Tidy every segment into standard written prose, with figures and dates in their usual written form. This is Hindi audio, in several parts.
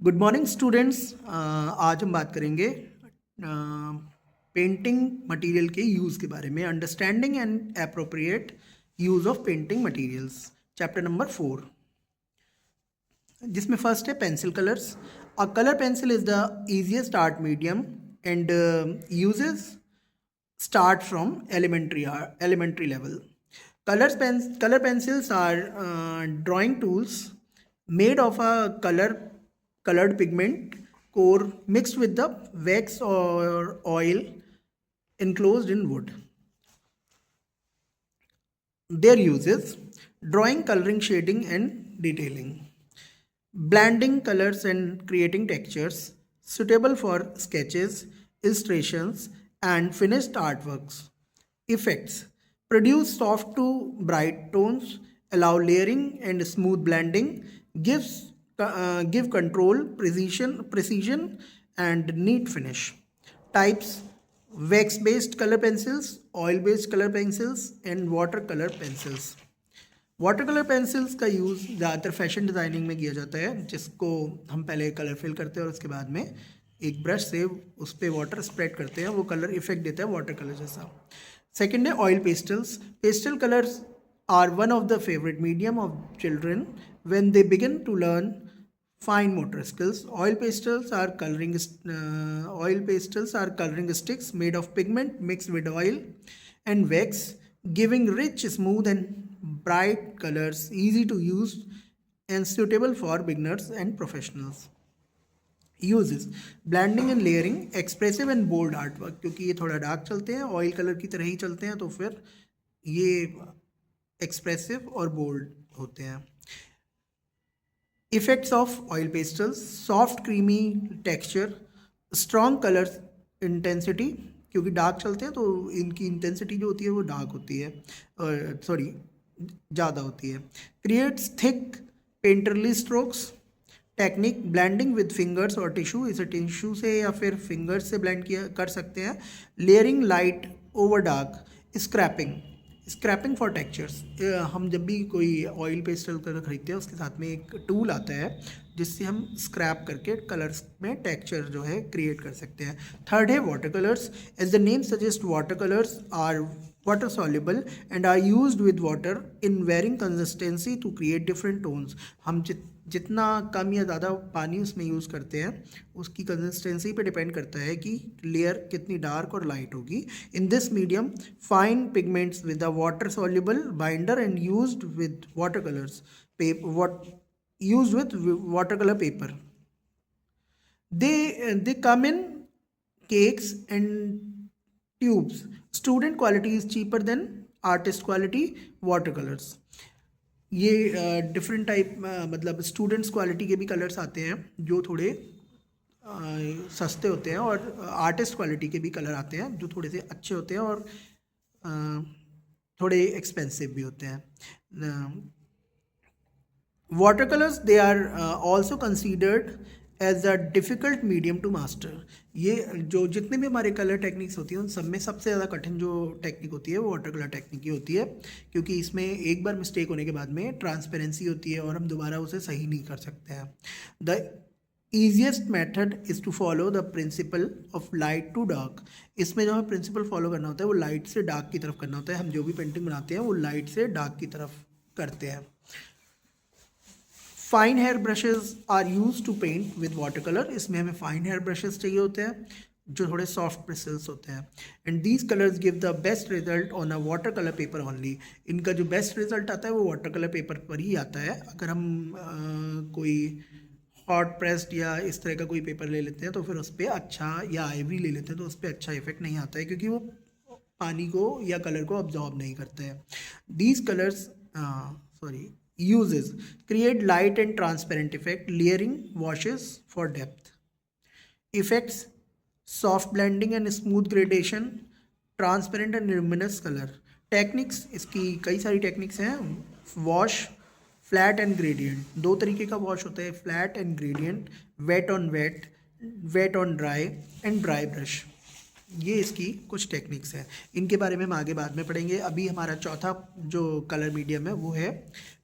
Good morning students. आज हम बात करेंगे पेंटिंग मटेरियल के यूज़ के बारे में। Understanding and appropriate use of painting materials, chapter number 4, जिसमें फर्स्ट है pencil colours. A colour pencil is the easiest art medium and uses start from elementary level. Color pencils are drawing tools made of a colored pigment core mixed with the wax or oil enclosed in wood. Their uses: drawing, coloring, shading, and detailing, blending colors and creating textures, suitable for sketches, illustrations, and finished artworks. Effects: produce soft to bright tones, allow layering and smooth blending, give control, precision, and neat finish. Types: wax based color pencils, oil based color pencils, and watercolor pencils. Water colour pencils का यूज़ ज़्यादातर फैशन डिज़ाइनिंग में किया जाता है, जिसको हम पहले कलर फिल करते हैं और उसके बाद में एक ब्रश से उस पर वाटर स्प्रेड करते हैं, वो कलर इफेक्ट देता है वाटर कलर जैसा। सेकेंड है oil pastels. Pastel colours are one of the favourite medium of children when they begin to learn fine motor skills. Oil pastels are coloring sticks made of pigment mixed with oil and wax, giving rich, smooth, and bright colors, easy to use and suitable for beginners and professionals. Uses: blending and layering, expressive and bold artwork, क्योंकि ये थोड़ा डार्क चलते हैं, ऑयल कलर की तरह ही चलते हैं, तो फिर ये एक्सप्रेसिव और बोल्ड होते हैं। Effects of oil pastels: soft creamy texture, strong color intensity, क्योंकि डार्क चलते हैं तो इनकी इंटेंसिटी जो होती है वो डार्क होती है, ज़्यादा होती है। Creates thick painterly strokes. Technique: blending with fingers और टिश्यू, इसे टिश्यू से या फिर फिंगर्स से ब्लेंड किया कर सकते हैं। Layering light over dark. Scraping for textures, हम जब भी कोई ऑयल पेस्टल कलर खरीदते हैं उसके साथ में एक टूल आता है जिससे हम स्क्रैप करके कलर्स में टेक्सचर जो है क्रिएट कर सकते हैं। थर्ड है water colours. As the name suggest, water colours are water soluble and are used with water in varying consistency to create different tones. हम जितना कम या ज़्यादा पानी उसमें यूज़ करते हैं उसकी कंसिस्टेंसी पे डिपेंड करता है कि लेयर कितनी डार्क और लाइट होगी। In this medium fine pigments with a water soluble binder and used with watercolors used with watercolor paper. They come in cakes and tubes. Student quality is cheaper than artist quality watercolors. ये डिफरेंट टाइप, मतलब स्टूडेंट्स क्वालिटी के भी कलर्स आते हैं जो थोड़े सस्ते होते हैं, और आर्टिस्ट क्वालिटी के भी कलर आते हैं जो थोड़े से अच्छे होते हैं और थोड़े एक्सपेंसिव भी होते हैं। Water colours they are also considered as a difficult medium to master. ये जो जितने भी हमारे कलर टेक्निक्स होती हैं उन सब में सबसे ज़्यादा कठिन जो टेक्निक होती है वो वाटर कलर टेक्निक ही होती है, क्योंकि इसमें एक बार मिस्टेक होने के बाद में ट्रांसपेरेंसी होती है और हम दोबारा उसे सही नहीं कर सकते हैं। The easiest method is to follow the principle of light to dark. इसमें जो हमें प्रिंसिपल फॉलो करना होता है वो लाइट से डार्क की तरफ करना होता है। हम जो भी पेंटिंग बनाते हैं वो लाइट से डार्क की तरफ करते हैं। Fine hair brushes are use to paint with water colour. इसमें हमें फाइन हेयर ब्रशेज चाहिए होते हैं जो थोड़े सॉफ्ट ब्रिसल्स होते हैं। And these colours give the best result on a water colour paper only. इनका जो बेस्ट रिजल्ट आता है वो वाटर कलर पेपर पर ही आता है। अगर हम कोई हॉट प्रेस्ड या इस तरह का कोई पेपर ले लेते हैं तो फिर उस पर अच्छा, या आइवरी ले लेते हैं तो उस पर अच्छा इफेक्ट नहीं आता है, क्योंकि वो पानी को या कलर को अब्जॉर्ब नहीं करते हैं। These colours Uses: create light and transparent effect, layering, washes for depth. Effects: soft blending and smooth gradation, transparent and luminous color. Techniques: इसकी कई सारी टेक्निक्स हैं। वॉश, फ्लैट एंड ग्रेडियंट, दो तरीके का वॉश होता है, flat and gradient, wet on wet, wet on dry, and dry brush. ये इसकी कुछ टेक्निक्स हैं, इनके बारे में हम आगे बाद में पढ़ेंगे। अभी हमारा चौथा जो कलर मीडियम है वो है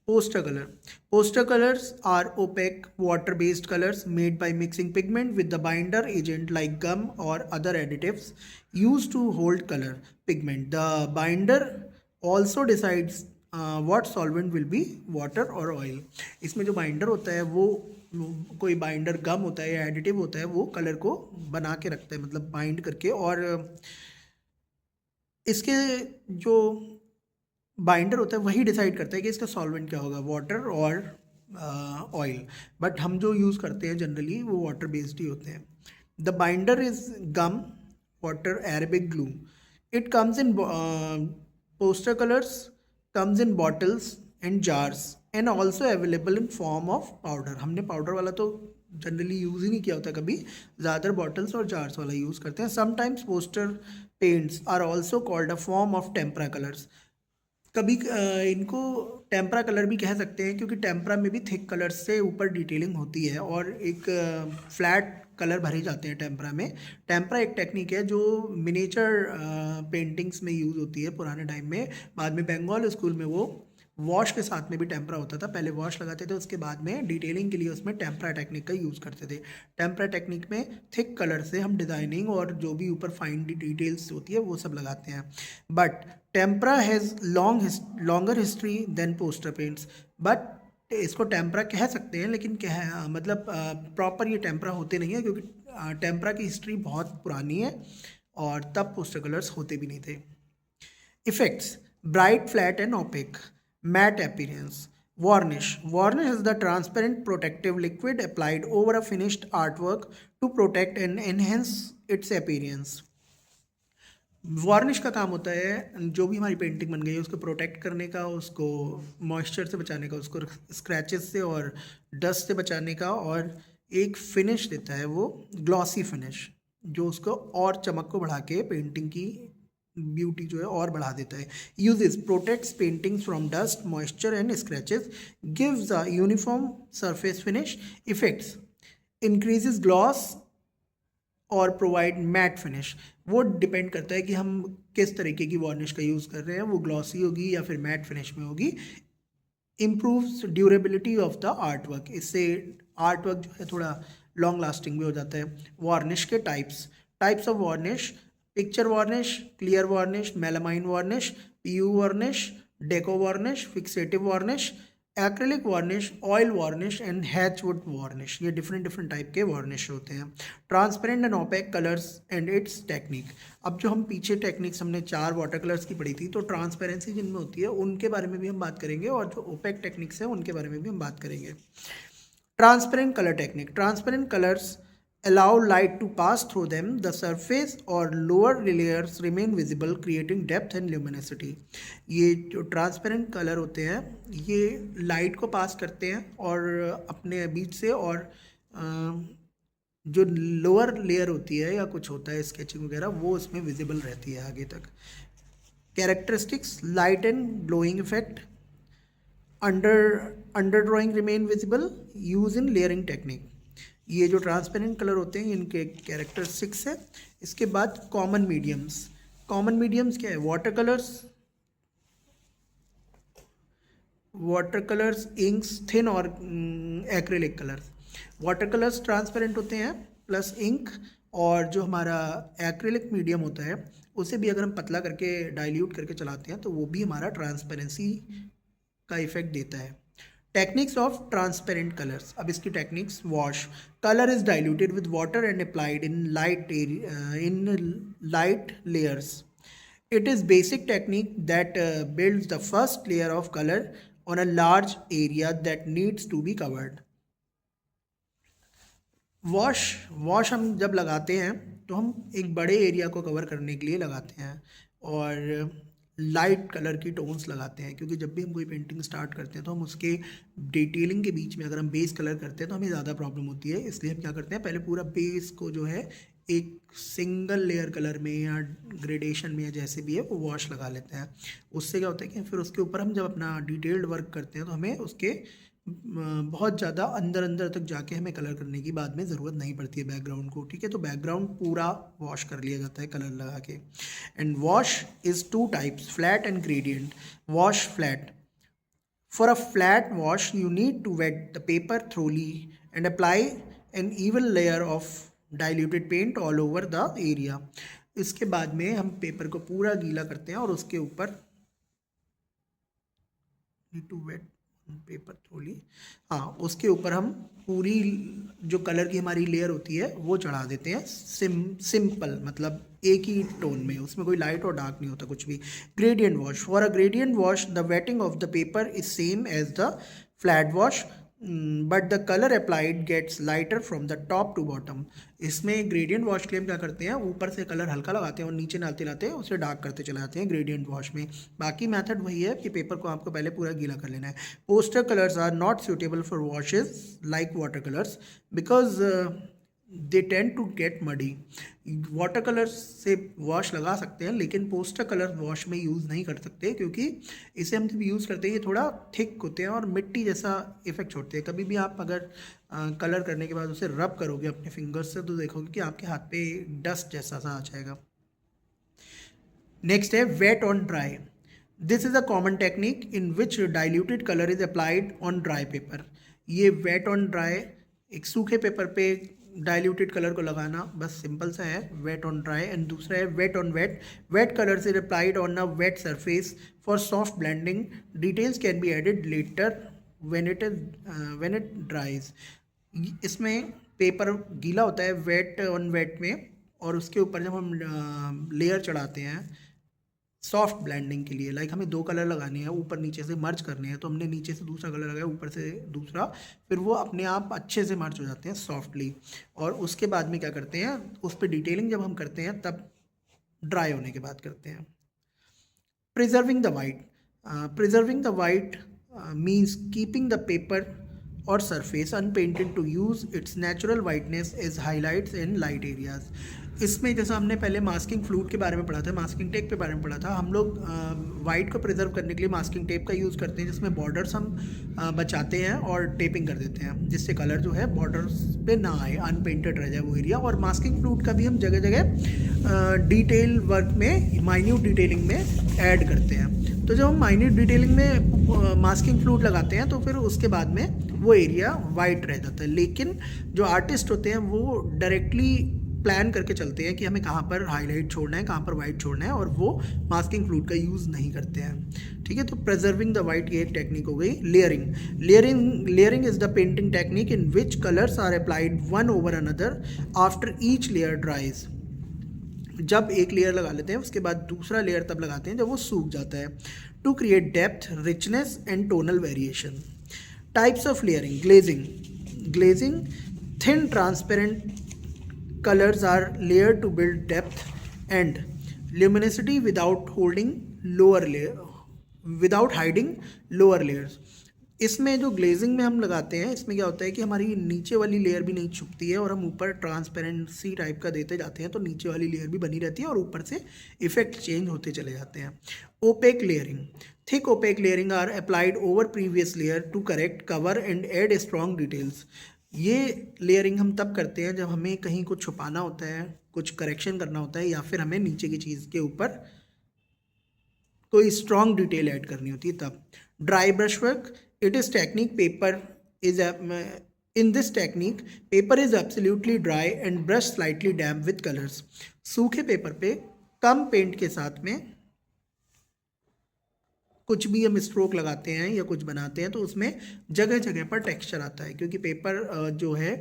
Poster color. Poster colors are opaque water-based colors made by mixing pigment with the binder agent like gum or other additives used to hold color pigment. The binder also decides what solvent will be water or oil. इसमें जो binder होता है वो कोई बाइंडर गम होता है या एडिटिव होता है, वो कलर को बना के रखता है, मतलब बाइंड करके, और इसके जो बाइंडर होता है वही डिसाइड करता है कि इसका सॉल्वेंट क्या होगा, वाटर और ऑयल। बट हम जो यूज़ करते हैं जनरली वो वाटर बेस्ड ही होते हैं। The binder is gum, water, Arabic glue. It comes in poster colours, comes in bottles and jars and also available in form of powder. हमने पाउडर वाला तो जनरली यूज़ ही नहीं किया होता कभी, ज़्यादातर बॉटल्स और जार्स वाला यूज़ करते हैं। Sometimes poster paints are also called a form of tempera colours. कभी इनको टेम्परा कलर भी कह सकते हैं, क्योंकि टेम्परा में भी थिक कलर से ऊपर डिटेलिंग होती है और एक फ्लैट कलर भरे जाते हैं टेम्परा में। टेम्परा एक टेक्निक है जो मिनिएचर पेंटिंग्स में यूज़ होती है पुराने टाइम में। बाद में बंगाल स्कूल में वो वॉश के साथ में भी टेम्परा होता था, पहले वॉश लगाते थे, उसके बाद में डिटेलिंग के लिए उसमें टेम्परा टेक्निक का यूज़ करते थे। टेम्परा टेक्निक में थिक कलर से हम डिज़ाइनिंग और जो भी ऊपर फाइन डिटेल्स होती है वो सब लगाते हैं। But tempera has longer history than poster paints. But इसको टेम्परा कह सकते हैं, लेकिन कह मतलब प्रॉपर ये टेम्परा होते नहीं है, क्योंकि टेम्परा की हिस्ट्री बहुत पुरानी है और तब पोस्टर कलर्स होते भी नहीं थे। Effects: bright, flat and opaque, matte appearance. Varnish. Varnish is the transparent protective liquid applied over a finished artwork to protect and enhance its appearance. Varnish का काम होता है जो भी हमारी पेंटिंग बन गई है उसको प्रोटेक्ट करने का, उसको मॉइस्चर से बचाने का, उसको स्क्रैचेस से और डस्ट से बचाने का, और एक फिनिश देता है वो ग्लॉसी फिनिश, जो उसको और चमक को बढ़ा के पेंटिंग की ब्यूटी जो है और बढ़ा देता है। Uses: protects paintings from dust, moisture and scratches, gives a uniform surface finish. Effects: increases gloss और प्रोवाइड मैट फिनिश। वो डिपेंड करता है कि हम किस तरीके की वार्निश का यूज़ कर रहे हैं, वो ग्लॉसी होगी या फिर मैट फिनिश में होगी। Improves durability of the art work, इससे आर्ट वर्क जो है थोड़ा लॉन्ग लास्टिंग भी हो जाता है। वार्निश के types of varnish: picture varnish, clear varnish, melamine varnish, PU varnish, deco varnish, fixative varnish, acrylic varnish, oil varnish and hatchwood varnish. ये डिफरेंट टाइप के वार्निश होते हैं। Transparent and opaque colours and its technique. अब जो हम पीछे टेक्निक्स हमने 4 वाटर कलर्स की पढ़ी थी, तो ट्रांसपेरेंसी जिनमें होती है उनके बारे में भी हम बात करेंगे, और जो ओपेक टेक्निक्स हैं उनके बारे में भी हम बात करेंगे। Transparent colour technique: transparent colours allow light to pass through them. The surface or lower layers remain visible, creating depth and luminosity. ये जो ट्रांसपेरेंट कलर होते हैं ये लाइट को पास करते हैं और अपने बीच से, और जो लोअर लेयर होती है या कुछ होता है स्केचिंग वगैरह, वो उसमें विजिबल रहती है आगे तक। Characteristics: light and glowing effect, under drawing remain visible, use in layering technique. ये जो ट्रांसपेरेंट कलर होते हैं इनके कैरेक्टरिस्टिक्स है। इसके बाद कॉमन मीडियम्स क्या है? वाटर कलर्स, इंक्स, थिन और acrylic colours. Water colours transparent होते हैं प्लस इंक, और जो हमारा एक्रेलिक मीडियम होता है उसे भी अगर हम पतला करके डाइल्यूट करके चलाते हैं तो वो भी हमारा ट्रांसपेरेंसी का इफेक्ट देता है। Techniques of transparent colours. अब इसकी techniques: wash, colour is diluted with water and applied in light layers. It is basic technique that builds the first layer of colour on a large area that needs to be covered. Wash हम जब लगाते हैं तो हम एक बड़े एरिया को कवर करने के लिए लगाते हैं, और लाइट कलर की टोन्स लगाते हैं, क्योंकि जब भी हम कोई पेंटिंग स्टार्ट करते हैं तो हम उसके डिटेलिंग के बीच में अगर हम बेस कलर करते हैं तो हमें ज़्यादा प्रॉब्लम होती है। इसलिए हम क्या करते हैं, पहले पूरा बेस को जो है एक सिंगल लेयर कलर में या ग्रेडेशन में या जैसे भी है वो वॉश लगा लेते हैं। उससे क्या होता है कि फिर उसके ऊपर हम जब अपना डिटेल्ड वर्क करते हैं तो हमें उसके बहुत ज़्यादा अंदर तक जाके हमें कलर करने की बाद में ज़रूरत नहीं पड़ती है बैकग्राउंड को। ठीक है, तो बैकग्राउंड पूरा वॉश कर लिया जाता है कलर लगा के। And wash is 2 types, flat and gradient. Wash flat, For a flat wash, you need to wet the paper thoroughly and apply an even layer of diluted paint all over the area. इसके बाद में हम पेपर को पूरा गीला करते हैं और उसके ऊपर नीड टू वेट पेपर थोड़ी, हाँ, उसके ऊपर हम पूरी जो कलर की हमारी लेयर होती है वो चढ़ा देते हैं। सिंपल मतलब एक ही टोन में, उसमें कोई लाइट और डार्क नहीं होता कुछ भी। Gradient wash, for a gradient wash the wetting of the paper is same as the flat wash but the colour applied gets lighter from the top to bottom. इसमें ग्रेडियंट वॉश के लिए हम क्या करते हैं, ऊपर से कलर हल्का लगाते हैं और नीचे डालते लाते उसे डार्क करते चले जाते हैं ग्रेडियंट वॉश में। बाकी मेथड वही है कि पेपर को आपको पहले पूरा गीला कर लेना है। Poster colours are not suitable for washes like water colours because they tend to get muddy. Water colour से वॉश लगा सकते हैं लेकिन पोस्टर कलर वॉश में यूज़ नहीं कर सकते, क्योंकि इसे हम जब यूज़ करते हैं ये थोड़ा थिक होते हैं और मिट्टी जैसा इफेक्ट छोड़ते हैं। कभी भी आप अगर कलर करने के बाद उसे रब करोगे अपने फिंगर्स से तो देखोगे कि आपके हाथ पे डस्ट जैसा सा आ जाएगा। नेक्स्ट है wet on dry. This is a common technique in which diluted colour is applied on dry paper. ये वेट ऑन ड्राई, एक सूखे पेपर पे डाइल्यूटेड कलर को लगाना, बस सिंपल सा है, वेट ऑन ड्राई। एंड दूसरा है wet on wet. Wet colour is applied on a wet surface for soft blending. Details can be added later when it dries. इसमें पेपर गीला होता है वेट ऑन वेट में, और उसके ऊपर जब हम लेयर चढ़ाते हैं सॉफ्ट ब्लेंडिंग के लिए, लाइक हमें दो कलर लगाने हैं, ऊपर नीचे से मर्ज करने हैं, तो हमने नीचे से दूसरा कलर लगाया, ऊपर से दूसरा, फिर वो अपने आप अच्छे से मर्ज हो जाते हैं सॉफ्टली। और उसके बाद में क्या करते हैं, उस पर डिटेलिंग जब हम करते हैं तब ड्राई होने के बाद करते हैं। Preserving the white. Preserving the white means keeping the paper और surface unpainted to use its natural whiteness as highlights in light areas. इसमें जैसा हमने पहले मास्किंग फ्लूइड के बारे में पढ़ा था, मास्किंग टेप के बारे में पढ़ा था, हम लोग वाइट को प्रिजर्व करने के लिए मास्किंग टेप का यूज़ करते हैं, जिसमें बॉर्डर्स हम बचाते हैं और टेपिंग कर देते हैं, जिससे कलर जो है बॉर्डर्स पे ना आए, अनपेंटेड रह जाए वो एरिया। और मास्किंग फ्लूइड का भी हम जगह जगह डिटेल वर्क में, माइन्यूट डिटेलिंग में ऐड करते हैं। तो जब हम माइन्यूट डिटेलिंग में मास्किंग फ्लूइड लगाते हैं तो फिर उसके बाद में वो एरिया वाइट रह जाता है। लेकिन जो आर्टिस्ट होते हैं वो डायरेक्टली प्लान करके चलते हैं कि हमें कहाँ पर हाईलाइट छोड़ना है, कहाँ पर वाइट छोड़ना है, और वो मास्किंग फ्लूइड का यूज़ नहीं करते हैं। ठीक है, तो प्रिजर्विंग द वाइट ये एक टेक्निक हो गई। Layering is the painting technique in which colours are applied one over another after each layer dries. जब एक लेयर लगा लेते हैं उसके बाद दूसरा लेयर तब लगाते हैं जब वो सूख जाता है। To create depth, richness and tonal variation. Types of layering. Glazing thin transparent colors are layered to build depth and luminosity without hiding lower layers. इसमें जो ग्लेजिंग में हम लगाते हैं, इसमें क्या होता है कि हमारी नीचे वाली लेयर भी नहीं छुपती है और हम ऊपर ट्रांसपेरेंसी टाइप का देते जाते हैं, तो नीचे वाली लेयर भी बनी रहती है और ऊपर से इफेक्ट चेंज होते चले जाते हैं। Opaque layering. Thick opaque layering are applied over previous layer to correct, cover and add strong details. ये लेयरिंग हम तब करते हैं जब हमें कहीं कुछ छुपाना होता है, कुछ करेक्शन करना होता है, या फिर हमें नीचे की चीज़ के ऊपर कोई स्ट्रॉन्ग डिटेल ऐड करनी होती है तब। Dry brush work. It is technique paper is in this technique paper is absolutely dry and brush slightly damp with colors. सूखे पेपर पे कम पेंट के साथ में कुछ भी हम स्ट्रोक लगाते हैं या कुछ बनाते हैं तो उसमें जगह जगह पर टेक्सचर आता है, क्योंकि पेपर जो है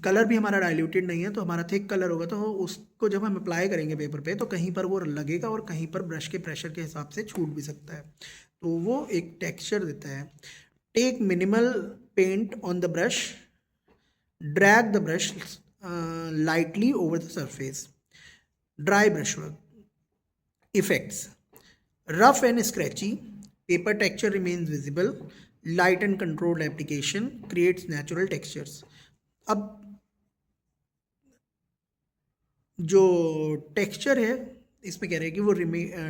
कलर भी हमारा डाइल्यूटेड नहीं है, तो हमारा थिक कलर होगा तो उसको जब हम अप्लाई करेंगे पेपर पे तो कहीं पर वो लगेगा और कहीं पर ब्रश के प्रेशर के हिसाब से छूट भी सकता है, तो वो एक टेक्सचर देता है। Take minimal paint on the brush, drag the brush lightly over the surface. Dry brush work. Effects. Rough and scratchy, paper texture remains visible, light and controlled application creates natural textures. अब जो टेक्सचर है इसमें कह रहे हैं कि वो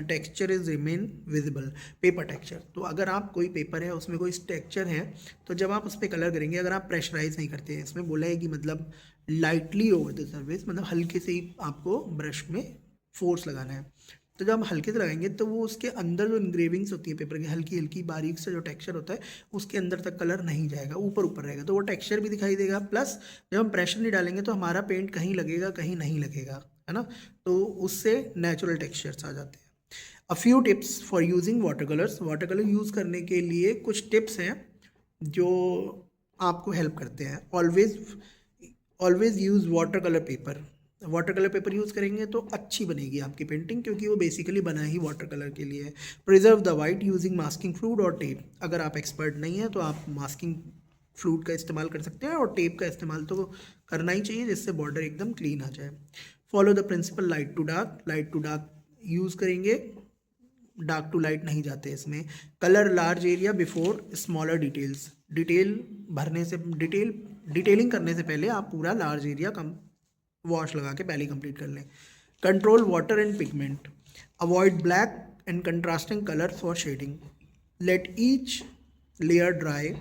texture is remain visible, paper texture. तो अगर आप कोई पेपर है उसमें कोई टेक्सचर है तो जब आप उस पर कलर करेंगे, अगर आप प्रेशराइज नहीं करते हैं, इसमें बोला है कि मतलब लाइटली ओवर द सर्फेस, मतलब हल्के से ही आपको ब्रश में फोर्स लगाना है, तो जब हम हल्के से लगाएंगे तो वो उसके अंदर जो इंग्रेविंग्स होती है पेपर की, हल्की हल्की बारीक से जो टेक्सचर होता है उसके अंदर तक कलर नहीं जाएगा, ऊपर ऊपर रहेगा, तो वो टेक्सचर भी दिखाई देगा। प्लस जब हम प्रेशर नहीं डालेंगे तो हमारा पेंट कहीं लगेगा कहीं नहीं लगेगा, है ना, तो उससे नेचुरल टेक्सचर्स आ जाते हैं। A few tips for using water colours. Water colour use करने के लिए कुछ टिप्स हैं जो आपको हेल्प करते हैं। Always use water colour paper. Water colour paper use करेंगे तो अच्छी बनेगी आपकी पेंटिंग, क्योंकि वो बेसिकली बना ही वाटर कलर के लिए है। Preserve the white using masking fluid और टेप। अगर आप एक्सपर्ट नहीं हैं तो आप मास्किंग फ्लूइड का इस्तेमाल कर सकते हैं और टेप का इस्तेमाल तो करना ही चाहिए, जिससे बॉर्डर एकदम क्लीन आ जाए। Follow the principle light to dark. Light to dark use करेंगे, डार्क टू लाइट नहीं जाते इसमें। Colour large area before smaller details. Detailing करने से पहले आप पूरा लार्ज एरिया कम वॉश लगा के पहले कंप्लीट कर लें। Control water and pigment. Avoid black and contrasting colour for shading. Let each layer dry.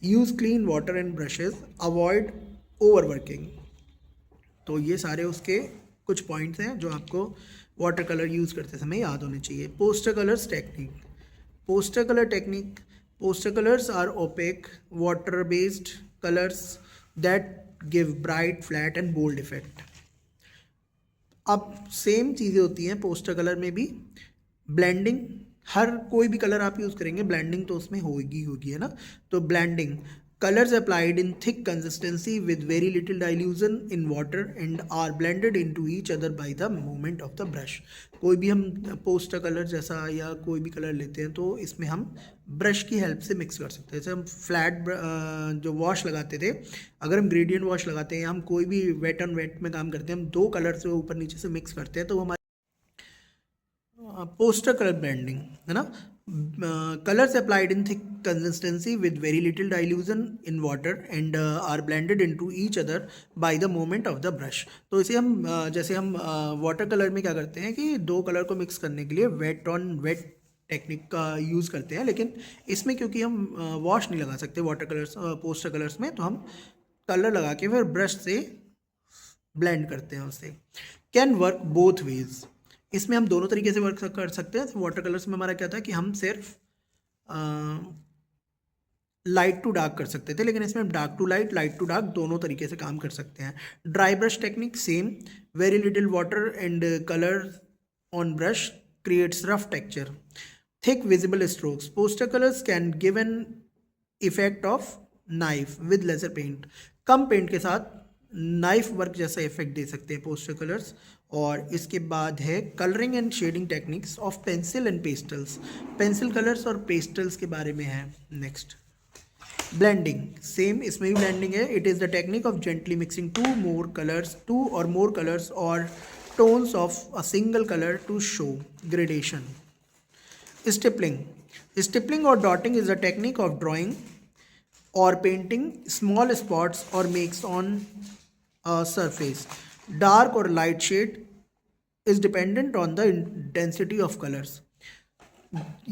Use clean water and brushes. Avoid overworking. तो ये सारे उसके कुछ पॉइंट्स हैं जो आपको वाटर कलर यूज़ करते समय याद होने चाहिए। Poster colours technique. Poster colours are opaque water based colours that give bright flat and bold effect. अब सेम चीज़ें होती हैं पोस्टर कलर में भी। ब्लेंडिंग, हर कोई भी कलर आप यूज़ करेंगे ब्लेंडिंग तो उसमें होगी, है ना। तो blending, colors applied in thick consistency with very little dilution in water and are blended into each other by the movement of the brush। कोई भी हम पोस्टर कलर जैसा या कोई भी कलर लेते हैं तो इसमें हम ब्रश की हेल्प से मिक्स कर सकते हैं। जैसे हम फ्लैट जो वॉश लगाते थे, अगर हम ग्रेडियंट वॉश लगाते हैं, हम कोई भी वेट ऑन वेट में काम करते हैं, हम दो कलर से ऊपर नीचे से मिक्स करते हैं तो हमारे पोस्टर कलर ब्लेंडिंग, है ना। Colors applied in thick consistency with very little dilution in water and are blended into each other by the movement of the brush। तो इसे हम जैसे हम वाटर कलर में क्या करते हैं कि दो कलर को मिक्स करने के लिए वेट ऑन वेट टेक्निक का यूज़ करते हैं, लेकिन इसमें क्योंकि हम वॉश नहीं लगा सकते वाटर कलर्स पोस्टर कलर्स में, तो हम कलर लगा के फिर ब्रश से ब्लेंड करते हैं उसे। Can work both ways. इसमें हम दोनों तरीके से वर्क कर सकते हैं। वाटर कलर्स में हमारा क्या था कि हम सिर्फ लाइट टू डार्क कर सकते थे, लेकिन इसमें हम dark to light, light to dark दोनों तरीके से काम कर सकते हैं। Dry brush technique same. Very little water and colour on brush creates rough texture. Thick visible strokes. Poster colours can give an effect of knife with lesser paint. कम पेंट के साथ नाइफ वर्क जैसा इफेक्ट दे सकते हैं पोस्टर कलर्स। और इसके बाद है colouring and shading techniques of pencil and pastels. Pencil colours और पेस्टल्स के बारे में है नेक्स्ट। ब्लेंडिंग सेम, इसमें भी ब्लेंडिंग है। It is the technique of gently mixing two or more colours or tones of a single colour to show gradation. Stippling or dotting is the technique of drawing or painting small spots or makes on a surface. Dark or light shade is dependent on the density of colors।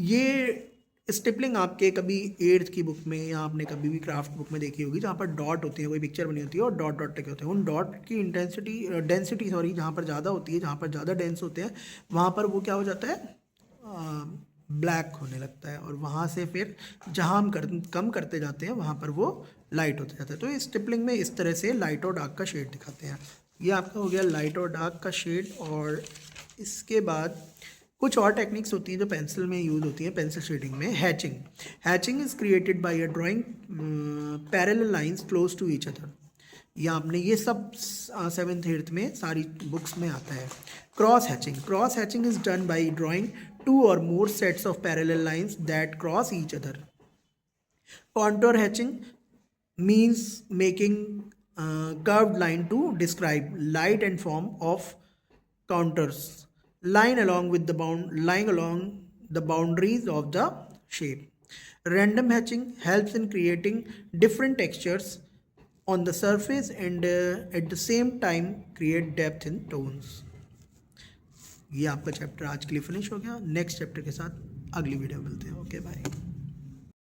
ये स्टिपलिंग आपके कभी 8th की बुक में या आपने कभी भी क्राफ्ट बुक में देखी होगी, जहाँ पर डॉट होती है, कोई पिक्चर बनी होती है और डॉट डॉट के होते हैं। उन डॉट की डेंसिटी जहाँ पर ज़्यादा होती है, जहाँ पर ज़्यादा डेंस होते हैं, वहाँ पर वो क्या हो जाता है, ब्लैक होने लगता है। और वहाँ से फिर जहाँ हम कम करते जाते हैं वहाँ पर वो लाइट होते जाता है। तो इस स्टिपलिंग में इस तरह से लाइट और डार्क का शेड दिखाते हैं। ये आपका हो गया लाइट और डार्क का शेड। और इसके बाद कुछ और टेक्निक्स होती हैं जो पेंसिल में यूज़ होती हैं। पेंसिल शेडिंग में hatching is created by a drawing parallel lines close to each other. या आपने ये सब 7th 8th में सारी बुक्स में आता है। Cross hatching is done by drawing 2 or more sets of parallel lines that cross each other। Contour hatching means making curved line to describe light and form of contours lying along the boundaries of the shape। Random hatching helps in creating different textures on the surface and at the same time create depth in tones। ये आपका चैप्टर आज के लिए फिनिश हो गया। नेक्स्ट चैप्टर के साथ अगली वीडियो मिलते हैं। Okay bye.